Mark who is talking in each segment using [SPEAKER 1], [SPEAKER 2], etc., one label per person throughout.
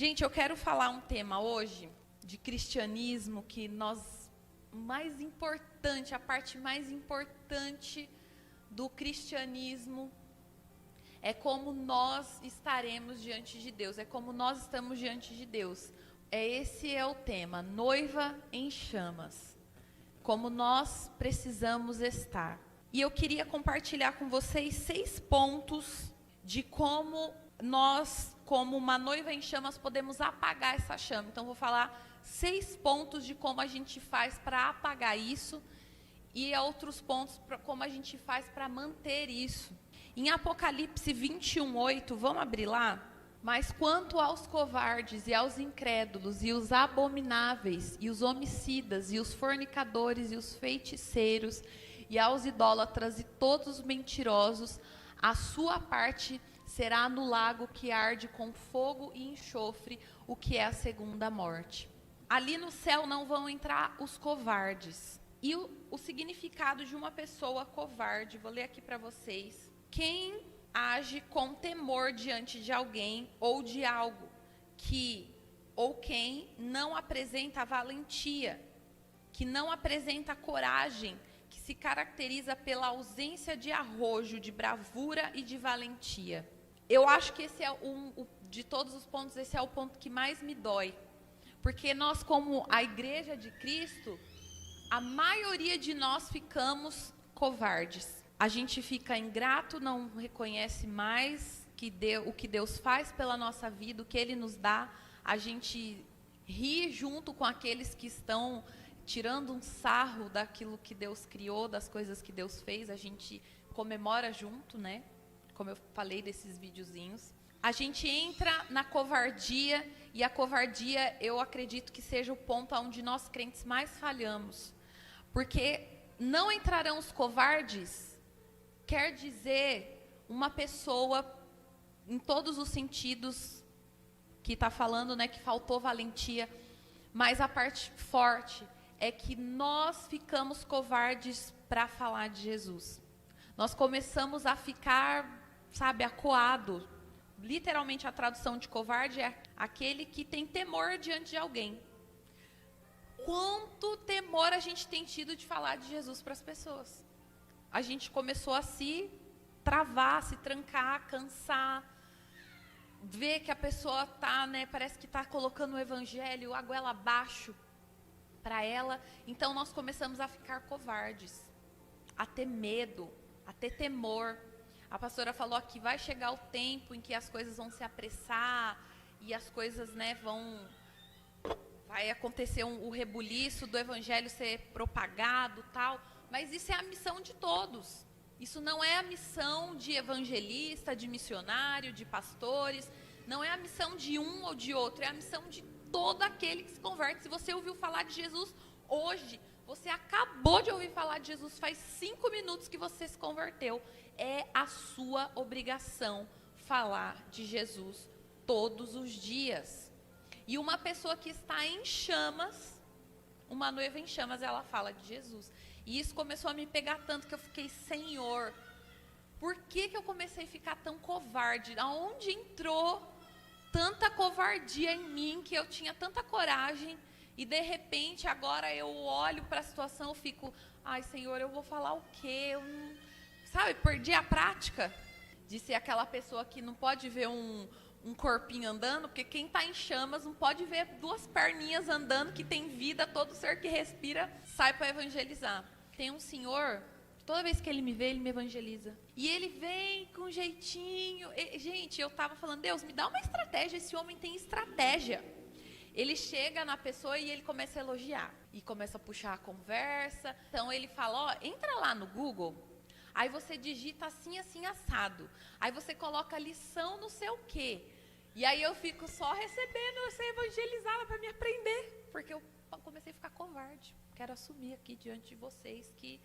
[SPEAKER 1] Gente, eu quero falar um tema hoje de cristianismo que a parte mais importante do cristianismo é como nós estaremos diante de Deus, é como nós estamos diante de Deus. Esse é o tema, noiva em chamas, como nós precisamos estar. E eu queria compartilhar com vocês 6 pontos de como nós, como uma noiva em chamas, podemos apagar essa chama. Então, vou falar 6 pontos de como a gente faz para apagar isso e outros pontos para como a gente faz para manter isso. Em Apocalipse 21:8, vamos abrir lá? Mas quanto aos covardes e aos incrédulos e os abomináveis e os homicidas e os fornicadores e os feiticeiros e aos idólatras e todos os mentirosos, a sua parte será no lago que arde com fogo e enxofre, o que é a segunda morte. Ali no céu não vão entrar os covardes. E o significado de uma pessoa covarde, vou ler aqui para vocês. Quem age com temor diante de alguém ou de algo ou quem não apresenta valentia, que não apresenta coragem, que se caracteriza pela ausência de arrojo, de bravura e de valentia. Eu acho que esse é de todos os pontos, esse é o ponto que mais me dói. Porque nós, como a igreja de Cristo, a maioria de nós ficamos covardes. A gente fica ingrato, não reconhece mais o que Deus faz pela nossa vida, o que Ele nos dá. A gente ri junto com aqueles que estão tirando um sarro daquilo que Deus criou, das coisas que Deus fez. A gente comemora junto, né? Como eu falei desses videozinhos. A gente entra na covardia, e a covardia eu acredito que seja o ponto onde nós crentes mais falhamos. Porque não entrarão os covardes quer dizer uma pessoa, em todos os sentidos, que está falando, né, que faltou valentia, mas a parte forte é que nós ficamos covardes para falar de Jesus. Nós começamos a ficar, acuado. Literalmente a tradução de covarde é aquele que tem temor diante de alguém. Quanto temor a gente tem tido de falar de Jesus para as pessoas? A gente começou a se travar, se trancar, cansar, ver que a pessoa parece que está colocando o evangelho a goela abaixo para ela. Então nós começamos a ficar covardes, a ter medo, a ter temor. A pastora falou que vai chegar o tempo em que as coisas vão se apressar e as coisas, vai acontecer o rebuliço do evangelho ser propagado, tal. Mas isso é a missão de todos. Isso não é a missão de evangelista, de missionário, de pastores. Não é a missão de um ou de outro. É a missão de todo aquele que se converte. Se você ouviu falar de Jesus hoje, você acabou de ouvir falar de Jesus, faz 5 minutos que você se converteu. É a sua obrigação falar de Jesus todos os dias. E uma pessoa que está em chamas, uma noiva em chamas, ela fala de Jesus. E isso começou a me pegar tanto que eu fiquei, Senhor, por que eu comecei a ficar tão covarde? Aonde entrou tanta covardia em mim, que eu tinha tanta coragem, e de repente agora eu olho para a situação e fico, ai Senhor, eu vou falar o quê? Eu não, perdi a prática de ser aquela pessoa que não pode ver um corpinho andando, porque quem está em chamas não pode ver 2 perninhas andando, que tem vida, todo ser que respira sai para evangelizar. Tem um senhor, toda vez que ele me vê, ele me evangeliza. E ele vem com jeitinho. Gente, eu estava falando, Deus, me dá uma estratégia, esse homem tem estratégia. Ele chega na pessoa e ele começa a elogiar. E começa a puxar a conversa. Então ele fala, entra lá no Google. Aí você digita assim, assim, assado. Aí você coloca lição não sei o quê. E aí eu fico só recebendo ser evangelizada para me aprender. Porque eu comecei a ficar covarde. Quero assumir aqui diante de vocês que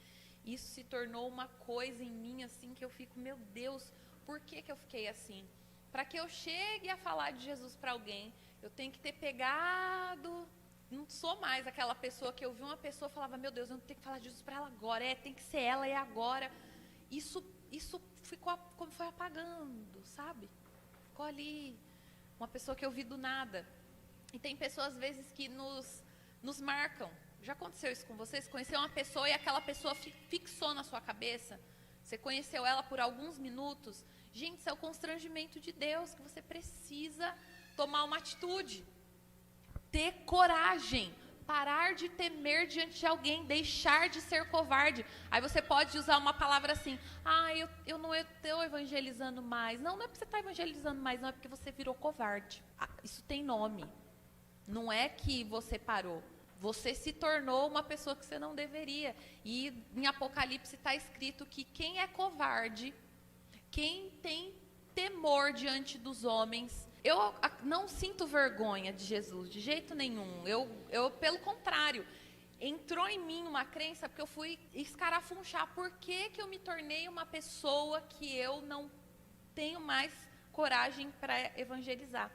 [SPEAKER 1] isso se tornou uma coisa em mim assim que eu fico, meu Deus, por que eu fiquei assim? Para que eu chegue a falar de Jesus para alguém, eu tenho que ter pegado. Não sou mais aquela pessoa que eu vi uma pessoa e falava, meu Deus, eu não tenho que falar de Jesus para ela agora. Tem que ser ela, é agora. Isso foi apagando, sabe? Ficou ali. uma pessoa que eu vi do nada. E tem pessoas, às vezes, que nos marcam. Já aconteceu isso com você? Você conheceu uma pessoa e aquela pessoa fixou na sua cabeça? Você conheceu ela por alguns minutos? Gente, isso é o constrangimento de Deus, que você precisa tomar uma atitude. Ter coragem. Parar de temer diante de alguém, deixar de ser covarde. Aí você pode usar uma palavra assim, eu não estou evangelizando mais. Não é porque você está evangelizando mais, não, é porque você virou covarde. Isso tem nome. Não é que você parou. Você se tornou uma pessoa que você não deveria. E em Apocalipse está escrito que quem é covarde, quem tem temor diante dos homens. Eu não sinto vergonha de Jesus, de jeito nenhum. Eu pelo contrário, entrou em mim uma crença, porque eu fui escarafunchar. Por que eu me tornei uma pessoa que eu não tenho mais coragem para evangelizar?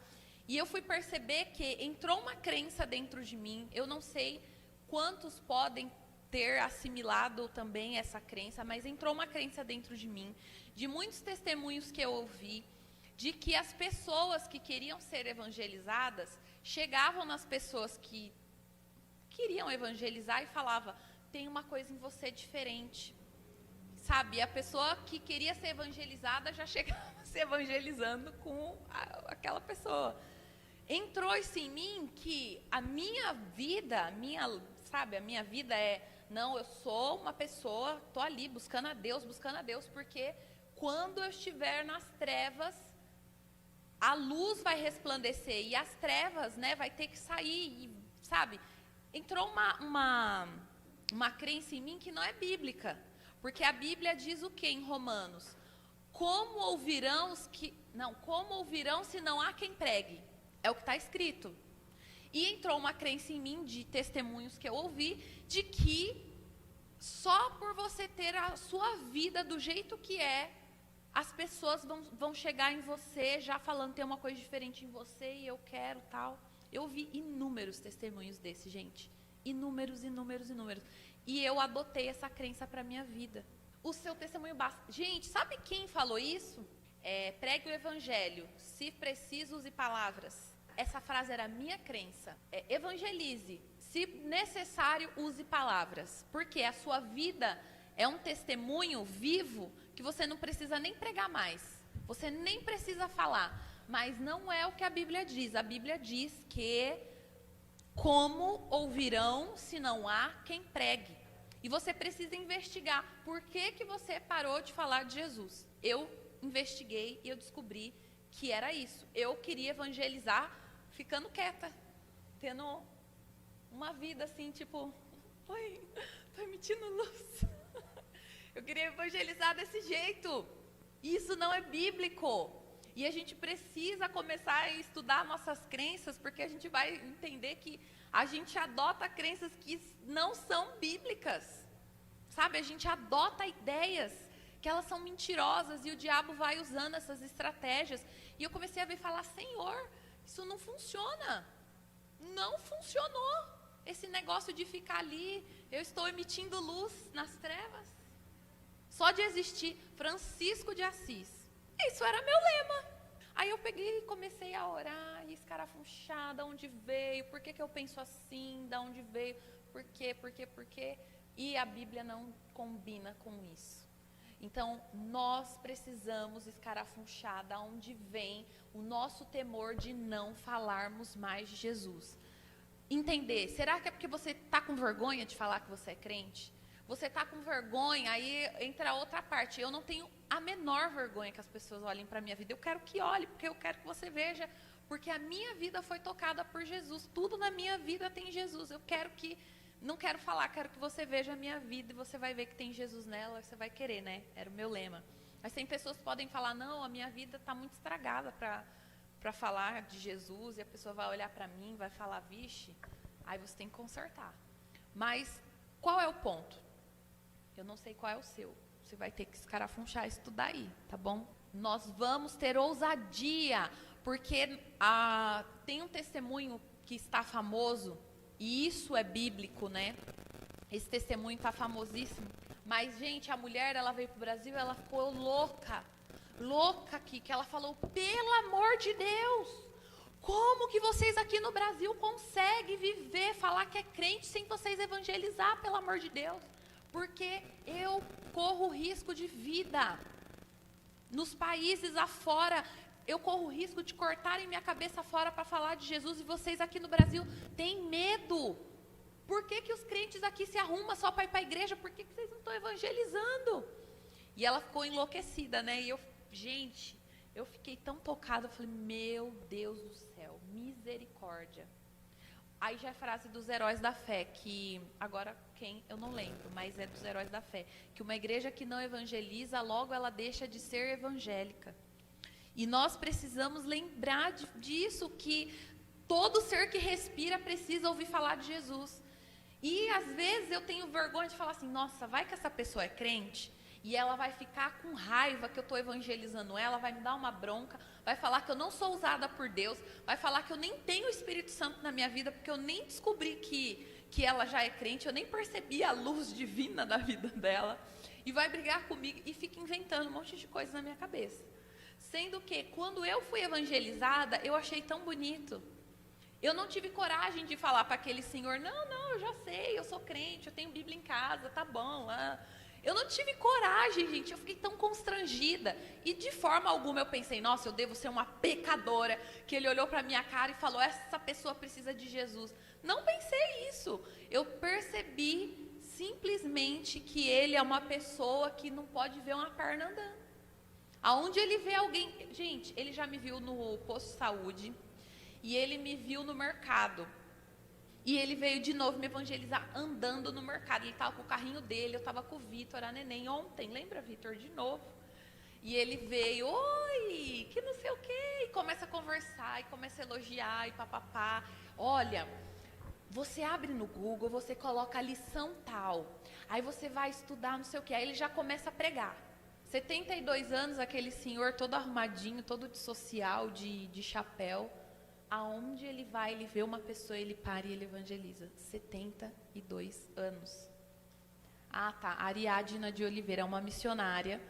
[SPEAKER 1] E eu fui perceber que entrou uma crença dentro de mim. Eu não sei quantos podem ter assimilado também essa crença, mas entrou uma crença dentro de mim, de muitos testemunhos que eu ouvi, de que as pessoas que queriam ser evangelizadas chegavam nas pessoas que queriam evangelizar e falavam, tem uma coisa em você diferente. Sabe, a pessoa que queria ser evangelizada já chegava se evangelizando com aquela pessoa. Entrou isso em mim que a minha vida, a minha vida não, eu sou uma pessoa, estou ali buscando a Deus, porque quando eu estiver nas trevas, a luz vai resplandecer e as trevas, vai ter que sair, sabe? Entrou uma crença em mim que não é bíblica, porque a Bíblia diz o que em Romanos? Como ouvirão se não há quem pregue? É o que está escrito. E entrou uma crença em mim, de testemunhos que eu ouvi, de que só por você ter a sua vida do jeito que as pessoas vão chegar em você já falando, tem uma coisa diferente em você e eu quero tal. Eu vi inúmeros testemunhos desse, gente. Inúmeros. E eu adotei essa crença para a minha vida. O seu testemunho basta. Gente, sabe quem falou isso? Pregue o evangelho, se preciso use palavras. Essa frase era a minha crença. Evangelize, se necessário use palavras. Porque a sua vida é um testemunho vivo que você não precisa nem pregar mais. Você nem precisa falar. Mas não é o que a Bíblia diz. A Bíblia diz que como ouvirão se não há quem pregue? E você precisa investigar. Por que você parou de falar de Jesus? Eu investiguei e eu descobri que era isso. Eu queria evangelizar ficando quieta, tendo uma vida assim, tipo, oi, tô emitindo luz. Eu queria evangelizar desse jeito. Isso não é bíblico. E a gente precisa começar a estudar nossas crenças, porque a gente vai entender que a gente adota crenças que não são bíblicas. Sabe, a gente adota ideias que elas são mentirosas e o diabo vai usando essas estratégias. E eu comecei a ver e falar, Senhor, isso não funciona. Não funcionou. Esse negócio de ficar ali, eu estou emitindo luz nas trevas. Só de existir Francisco de Assis. Isso era meu lema. Aí eu peguei e comecei a orar e escarafunchar, de onde veio, por que eu penso assim, de onde veio, por quê. E a Bíblia não combina com isso. Então, nós precisamos escarafunchar de onde vem o nosso temor de não falarmos mais de Jesus. Entender, será que é porque você está com vergonha de falar que você é crente? Você está com vergonha, aí entra a outra parte. Eu não tenho a menor vergonha que as pessoas olhem para a minha vida. Eu quero que olhe, porque eu quero que você veja. Porque a minha vida foi tocada por Jesus. Tudo na minha vida tem Jesus. Eu quero que... Não quero falar, quero que você veja a minha vida e você vai ver que tem Jesus nela, você vai querer, né? Era o meu lema. Mas tem pessoas que podem falar, não, a minha vida está muito estragada para falar de Jesus, e a pessoa vai olhar para mim, vai falar, vixe, aí você tem que consertar. Mas qual é o ponto? Eu não sei qual é o seu. Você vai ter que escarafunchar e estudar aí, tá bom? Nós vamos ter ousadia, porque tem um testemunho que está famoso, e isso é bíblico, né? Esse testemunho está famosíssimo. Mas, gente, a mulher, ela veio para o Brasil, ela ficou louca aqui, que ela falou, pelo amor de Deus, como que vocês aqui no Brasil conseguem viver, falar que é crente sem vocês evangelizar, pelo amor de Deus? Porque eu corro risco de vida. Nos países afora, eu corro risco de cortarem minha cabeça fora para falar de Jesus, e vocês aqui no Brasil têm medo. Por que que os crentes aqui se arrumam só para ir para a igreja? Por que que vocês não estão evangelizando? E ela ficou enlouquecida, né? E eu fiquei tão tocada, eu falei, meu Deus do céu, misericórdia. Aí já é a frase dos heróis da fé, que agora eu não lembro, mas é dos heróis da fé, que uma igreja que não evangeliza, logo ela deixa de ser evangélica. E nós precisamos lembrar disso, que todo ser que respira precisa ouvir falar de Jesus. E às vezes eu tenho vergonha de falar assim, nossa, vai que essa pessoa é crente, e ela vai ficar com raiva que eu estou evangelizando ela, vai me dar uma bronca, vai falar que eu não sou usada por Deus, vai falar que eu nem tenho o Espírito Santo na minha vida, porque eu nem descobri que ela já é crente, eu nem percebi a luz divina da vida dela, e vai brigar comigo, e fica inventando um monte de coisa na minha cabeça. Sendo que, quando eu fui evangelizada, eu achei tão bonito. Eu não tive coragem de falar para aquele senhor, não, eu já sei, eu sou crente, eu tenho Bíblia em casa, tá bom, Eu não tive coragem, gente, eu fiquei tão constrangida. E de forma alguma eu pensei, nossa, eu devo ser uma pecadora, que ele olhou para a minha cara e falou, essa pessoa precisa de Jesus. Não pensei isso. Eu percebi simplesmente que ele é uma pessoa que não pode ver uma perna andando. Aonde ele vê alguém... Gente, ele já me viu no posto de saúde e ele me viu no mercado. E ele veio de novo me evangelizar andando no mercado. Ele estava com o carrinho dele, eu estava com o Vitor, a neném, ontem. Lembra, Vitor? De novo. E ele veio, oi, que não sei o quê. E começa a conversar, e começa a elogiar, e papapá. Olha, você abre no Google, você coloca a lição tal. Aí você vai estudar, não sei o quê. Aí ele já começa a pregar. 72 anos, aquele senhor todo arrumadinho, todo de social, de chapéu. Aonde ele vai, ele vê uma pessoa, ele para e ele evangeliza. 72 anos. Ah, tá. A Ariadna de Oliveira é uma missionária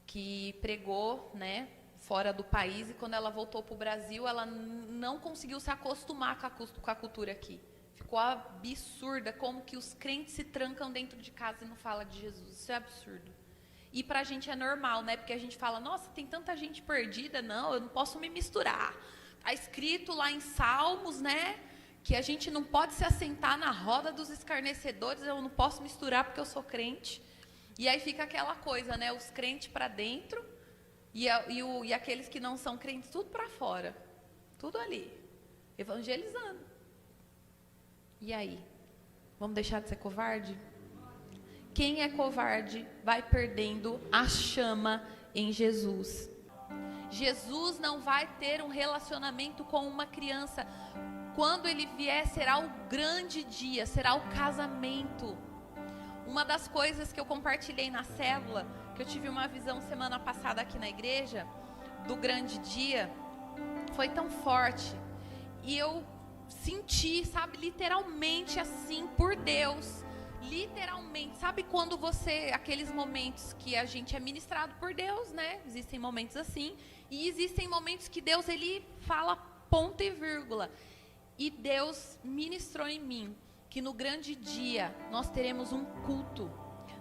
[SPEAKER 1] que pregou, né, fora do país, e quando ela voltou para o Brasil, ela não conseguiu se acostumar com a cultura aqui. Ficou absurda como que os crentes se trancam dentro de casa e não falam de Jesus. Isso é absurdo. E para a gente é normal, né? Porque a gente fala, nossa, tem tanta gente perdida, não, eu não posso me misturar. Está escrito lá em Salmos, né, que a gente não pode se assentar na roda dos escarnecedores, eu não posso misturar porque eu sou crente. E aí fica aquela coisa, né, os crentes para dentro e aqueles que não são crentes, tudo para fora. Tudo ali, evangelizando. E aí? Vamos deixar de ser covarde? Quem é covarde vai perdendo a chama em Jesus. Jesus não vai ter um relacionamento com uma criança. Quando ele vier, será o grande dia, será o casamento. Uma das coisas que eu compartilhei na célula, que eu tive uma visão semana passada aqui na igreja, do grande dia, foi tão forte. E eu senti, sabe, literalmente assim, por Deus. Literalmente, sabe quando aqueles momentos que a gente é ministrado por Deus, né? Existem momentos assim, e existem momentos que Deus, ele fala ponto e vírgula. E Deus ministrou em mim que no grande dia nós teremos um culto.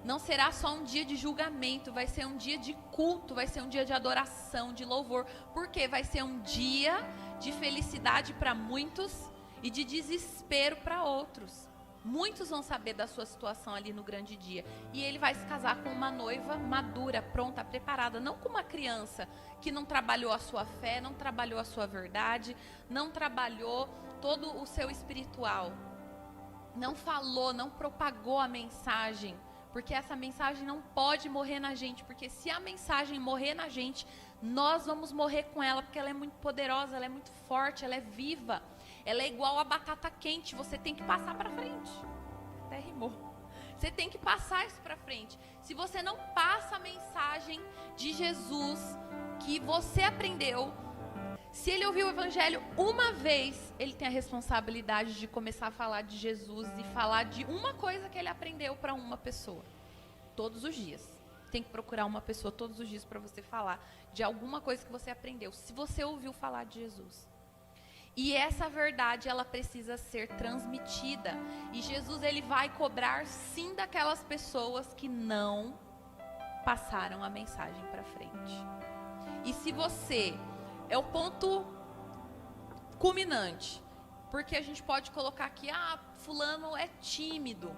[SPEAKER 1] Não será só um dia de julgamento, vai ser um dia de culto, vai ser um dia de adoração, de louvor. Porque vai ser um dia de felicidade para muitos e de desespero para outros. Muitos vão saber da sua situação ali no grande dia. E ele vai se casar com uma noiva madura, pronta, preparada. Não com uma criança que não trabalhou a sua fé, não trabalhou a sua verdade, não trabalhou todo o seu espiritual. Não falou, não propagou a mensagem. Porque essa mensagem não pode morrer na gente. Porque se a mensagem morrer na gente, nós vamos morrer com ela. Porque ela é muito poderosa, ela é muito forte, ela é viva. Ela é igual a batata quente, você tem que passar para frente. Até rimou. Você tem que passar isso para frente. Se você não passa a mensagem de Jesus que você aprendeu, se ele ouviu o evangelho uma vez, ele tem a responsabilidade de começar a falar de Jesus e falar de uma coisa que ele aprendeu para uma pessoa. Todos os dias. Tem que procurar uma pessoa todos os dias para você falar de alguma coisa que você aprendeu. Se você ouviu falar de Jesus. E essa verdade, ela precisa ser transmitida. E Jesus, ele vai cobrar sim daquelas pessoas que não passaram a mensagem para frente. E se você é o ponto culminante, porque a gente pode colocar aqui, fulano é tímido,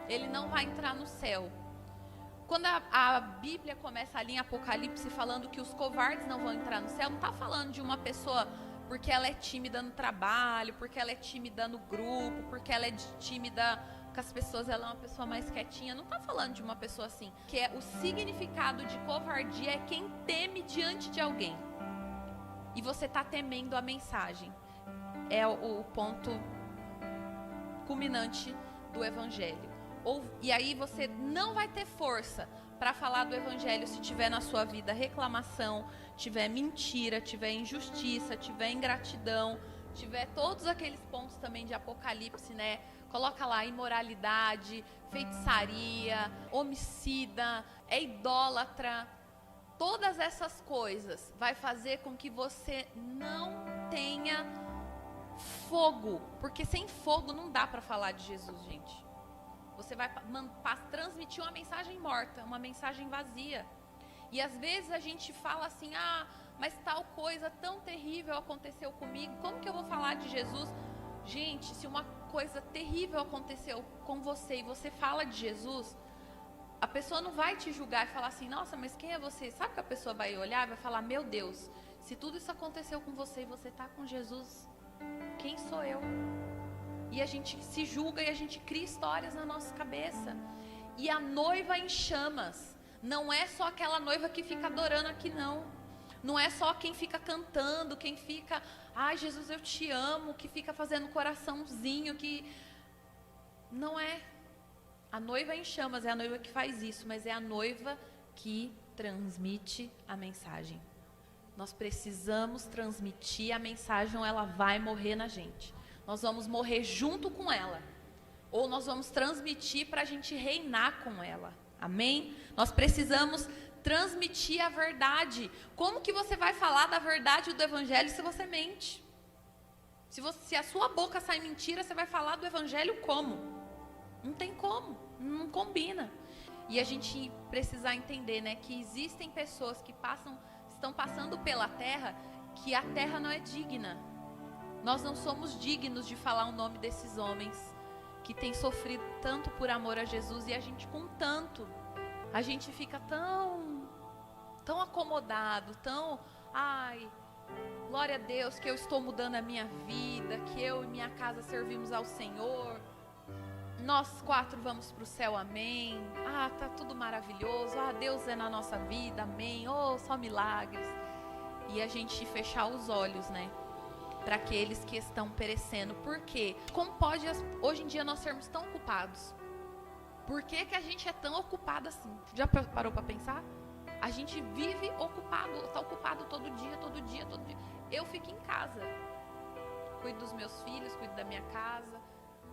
[SPEAKER 1] ele não vai entrar no céu. Quando a Bíblia começa ali em Apocalipse falando que os covardes não vão entrar no céu, não está falando de uma pessoa porque ela é tímida no trabalho, porque ela é tímida no grupo, porque ela é tímida com as pessoas, ela é uma pessoa mais quietinha. Não está falando de uma pessoa assim. Que é o significado de covardia é quem teme diante de alguém. E você está temendo a mensagem. É o ponto culminante do evangelho. E aí você não vai ter força para falar do evangelho se tiver na sua vida reclamação, tiver mentira, tiver injustiça, tiver ingratidão, tiver todos aqueles pontos também de Apocalipse, né? Coloca lá imoralidade, feitiçaria, homicida, é idólatra. Todas essas coisas vai fazer com que você não tenha fogo, porque sem fogo não dá para falar de Jesus, gente. Você vai transmitir uma mensagem morta, uma mensagem vazia. E às vezes a gente fala assim, mas tal coisa tão terrível aconteceu comigo, como que eu vou falar de Jesus? Gente, se uma coisa terrível aconteceu com você e você fala de Jesus, a pessoa não vai te julgar e falar assim, nossa, mas quem é você? Sabe que a pessoa vai olhar e vai falar, meu Deus, se tudo isso aconteceu com você e você está com Jesus, quem sou eu? E a gente se julga e a gente cria histórias na nossa cabeça. E a noiva em chamas não é só aquela noiva que fica adorando aqui, não. Não é só quem fica cantando, quem fica, Jesus, eu te amo, que fica fazendo coraçãozinho, que... Não é. A noiva em chamas é a noiva que faz isso, mas é a noiva que transmite a mensagem. Nós precisamos transmitir a mensagem ou ela vai morrer na gente. Nós vamos morrer junto com ela. Ou nós vamos transmitir para a gente reinar com ela. Amém? Nós precisamos transmitir a verdade. Como que você vai falar da verdade do evangelho se você mente? Se a sua boca sai mentira, você vai falar do evangelho como? Não tem como. Não combina. E a gente precisa entender, né, que existem pessoas que estão passando pela terra, que a terra não é digna. Nós não somos dignos de falar o nome desses homens que têm sofrido tanto por amor a Jesus, e a gente com tanto, a gente fica tão acomodado, glória a Deus que eu estou mudando a minha vida, que eu e minha casa servimos ao Senhor, nós 4 vamos para o céu, amém, tá tudo maravilhoso, Deus é na nossa vida, amém, só milagres, e a gente fechar os olhos, né, para aqueles que estão perecendo. Por quê? Como pode hoje em dia nós sermos tão ocupados? Por que que a gente é tão ocupado assim? Já parou para pensar? A gente vive ocupado, está ocupado todo dia. Eu fico em casa, cuido dos meus filhos, cuido da minha casa.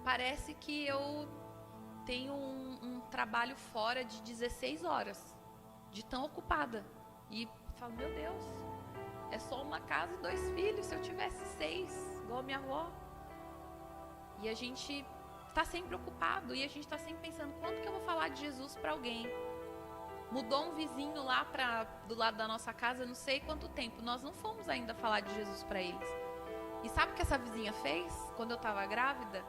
[SPEAKER 1] Parece que eu tenho um trabalho fora de 16 horas, de tão ocupada. E falo, meu Deus, é só uma casa e 2 filhos, se eu tivesse 6, igual a minha avó. E a gente está sempre ocupado, e a gente está sempre pensando, quando que eu vou falar de Jesus para alguém? Mudou um vizinho lá do lado da nossa casa, não sei quanto tempo, nós não fomos ainda falar de Jesus para eles. E sabe o que essa vizinha fez? Quando eu estava grávida,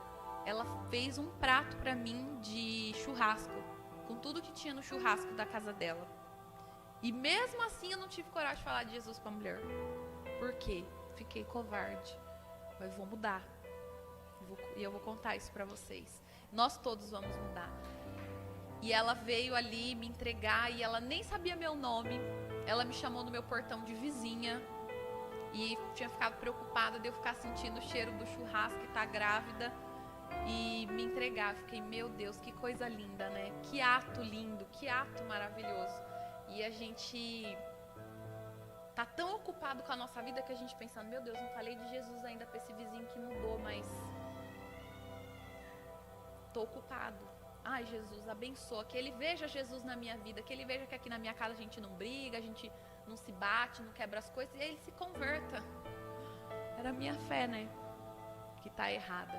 [SPEAKER 1] ela fez um prato para mim de churrasco, com tudo que tinha no churrasco da casa dela. E mesmo assim eu não tive coragem de falar de Jesus para a mulher. Por quê? Fiquei covarde. Mas vou mudar. E eu vou contar isso para vocês. Nós todos vamos mudar. E ela veio ali me entregar e ela nem sabia meu nome. Ela me chamou no meu portão de vizinha. E tinha ficado preocupada de eu ficar sentindo o cheiro do churrasco e tá grávida. E me entregar. Fiquei, meu Deus, que coisa linda, né? Que ato lindo, que ato maravilhoso. E a gente tá tão ocupado com a nossa vida que a gente pensando, meu Deus, não falei de Jesus ainda para esse vizinho que mudou, mas tô ocupado. Jesus, abençoa, que ele veja Jesus na minha vida, que ele veja que aqui na minha casa a gente não briga, a gente não se bate, não quebra as coisas, e aí ele se converta. Era a minha fé, né? Que tá errada.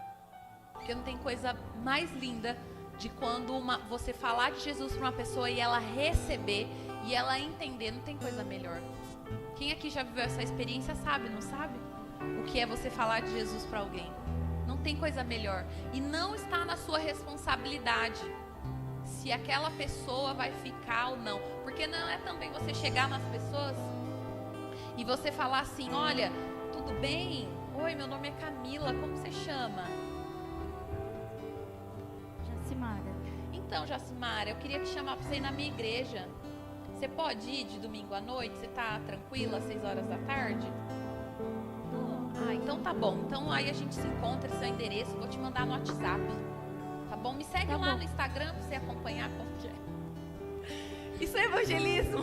[SPEAKER 1] Porque não tem coisa mais linda de quando você falar de Jesus para uma pessoa e ela receber e ela entender. Não tem coisa melhor. Quem aqui já viveu essa experiência sabe, não sabe? O que é você falar de Jesus para alguém. Não tem coisa melhor. E não está na sua responsabilidade se aquela pessoa vai ficar ou não. Porque não é também você chegar nas pessoas e você falar assim: olha, tudo bem? Oi, meu nome é Camila, como você chama?
[SPEAKER 2] Jacimara.
[SPEAKER 1] Então, Jacimara, eu queria te chamar para você ir na minha igreja. Você pode ir de domingo à noite? Você tá tranquila às 6 horas da tarde? Ah, então tá bom. Então aí a gente se encontra, seu endereço, vou te mandar no WhatsApp. Tá bom? Me segue lá no Instagram pra você acompanhar como que é. Isso é evangelismo.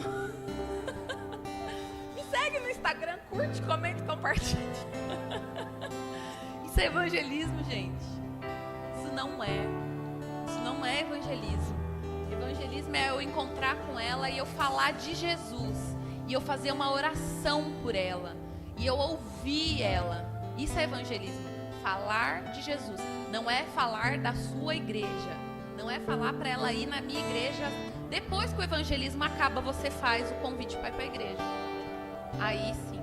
[SPEAKER 1] Me segue no Instagram, curte, comenta e compartilha. Isso é evangelismo, gente. Isso não é evangelismo. Evangelismo é eu encontrar com ela e eu falar de Jesus. E eu fazer uma oração por ela. E eu ouvir ela. Isso é evangelismo. Falar de Jesus. Não é falar da sua igreja. Não é falar para ela ir na minha igreja. Depois que o evangelismo acaba, você faz o convite para ir para a igreja. Aí sim.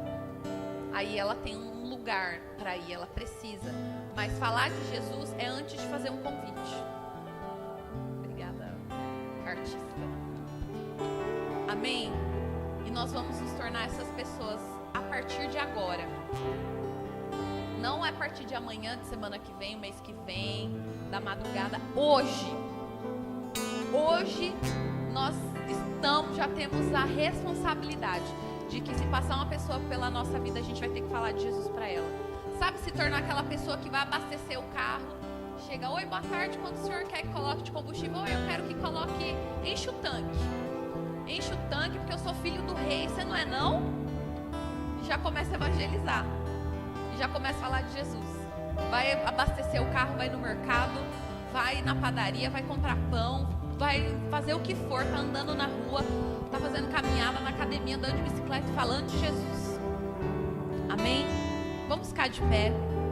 [SPEAKER 1] Aí ela tem um lugar para ir, ela precisa. Mas falar de Jesus é antes de fazer um convite. Obrigada, artista. Amém? E nós vamos nos tornar essas pessoas a partir de agora. Não é a partir de amanhã, de semana que vem, mês que vem, da madrugada. Hoje nós já temos a responsabilidade de que se passar uma pessoa pela nossa vida, a gente vai ter que falar de Jesus para ela. Sabe, se tornar aquela pessoa que vai abastecer o carro, chega: oi, boa tarde, quando o senhor quer que coloque de combustível? Oi, eu quero que coloque, enche o tanque. Enche o tanque porque eu sou filho do rei, você não é não? E já começa a evangelizar. E já começa a falar de Jesus. Vai abastecer o carro, vai no mercado, vai na padaria, vai comprar pão, vai fazer o que for, tá andando na rua, tá fazendo caminhada na academia, andando de bicicleta, falando de Jesus. Amém? Vamos ficar de pé.